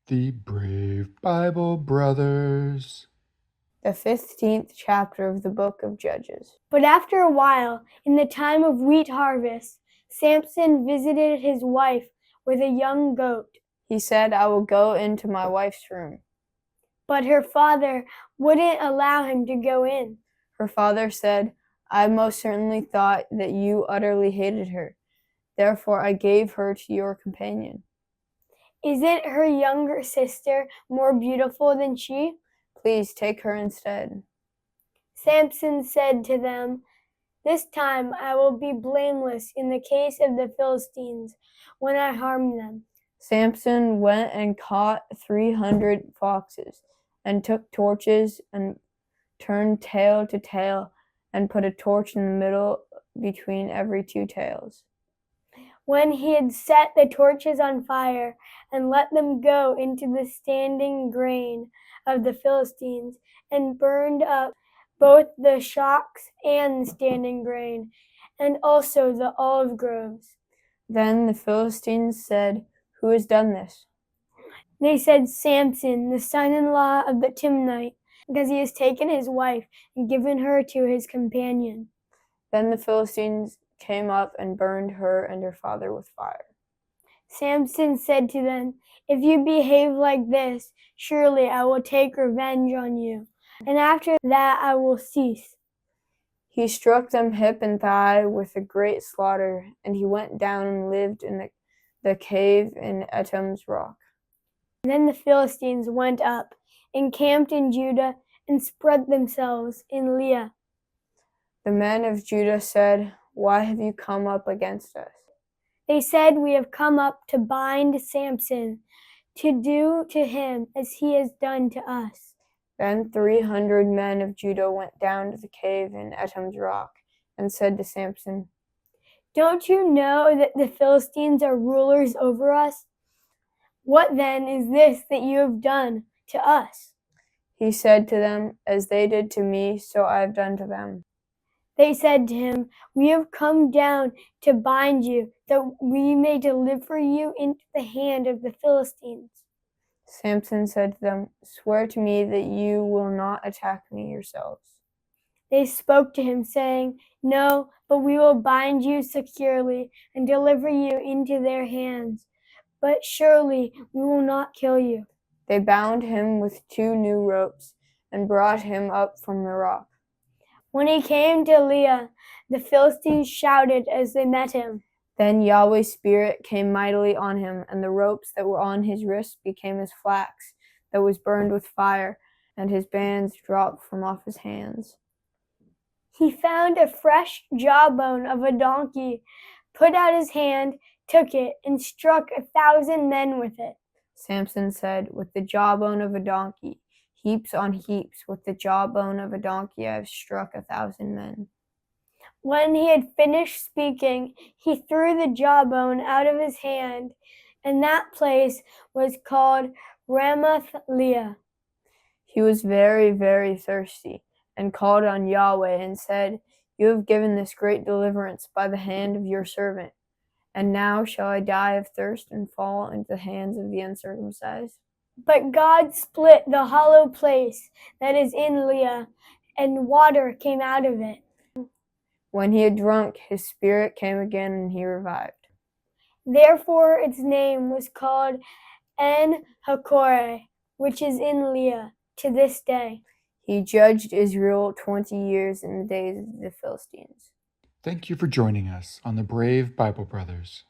The Brave Bible Brothers. The 15th chapter of the book of Judges. But after a while, in the time of wheat harvest, Samson visited his wife with a young goat. He said, "I will go into my wife's room." But her father wouldn't allow him to go in. Her father said, "I most certainly thought that you utterly hated her. Therefore I gave her to your companion." Isn't her younger sister more beautiful than she? Please take her instead. Samson said to them, "This time I will be blameless in the case of the Philistines when I harm them." Samson went and caught 300 foxes, and took torches and turned tail to tail, and put a torch in the middle between every two tails. When he had set the torches on fire and let them go into the standing grain of the Philistines, and burned up both the shocks and the standing grain, and also the olive groves. Then the Philistines said, "Who has done this?" They said, "Samson, the son-in-law of the Timnite, because he has taken his wife and given her to his companion." Then the Philistines came up and burned her and her father with fire. Samson said to them, "If you behave like this, surely I will take revenge on you, and after that I will cease." He struck them hip and thigh with a great slaughter, and he went down and lived in the cave in Etam's rock. Then the Philistines went up, encamped in Judah, and spread themselves in Leah. The men of Judah said, "Why have you come up against us?" They said, "We have come up to bind Samson, to do to him as he has done to us." Then 300 men of Judah went down to the cave in Etam's rock, and said to Samson, "Don't you know that the Philistines are rulers over us? What then is this that you have done to us?" He said to them, "As they did to me, so I have done to them." They said to him, "We have come down to bind you, that we may deliver you into the hand of the Philistines." Samson said to them, "Swear to me that you will not attack me yourselves." They spoke to him, saying, "No, but we will bind you securely and deliver you into their hands. But surely we will not kill you." They bound him with 2 new ropes and brought him up from the rock. When he came to Leah, the Philistines shouted as they met him. Then Yahweh's Spirit came mightily on him, and the ropes that were on his wrists became as flax that was burned with fire, and his bands dropped from off his hands. He found a fresh jawbone of a donkey, put out his hand, took it, and struck 1,000 men with it. Samson said, "With the jawbone of a donkey, heaps on heaps, with the jawbone of a donkey I have struck 1,000 men." When he had finished speaking, he threw the jawbone out of his hand, and that place was called Ramoth Leah. He was very, very thirsty, and called on Yahweh and said, "You have given this great deliverance by the hand of your servant. And now shall I die of thirst and fall into the hands of the uncircumcised?" But God split the hollow place that is in Leah, and water came out of it. When he had drunk, his spirit came again, and he revived. Therefore its name was called En-Hakkore, which is in Leah, to this day. He judged Israel 20 years in the days of the Philistines. Thank you for joining us on the Brave Bible Brothers.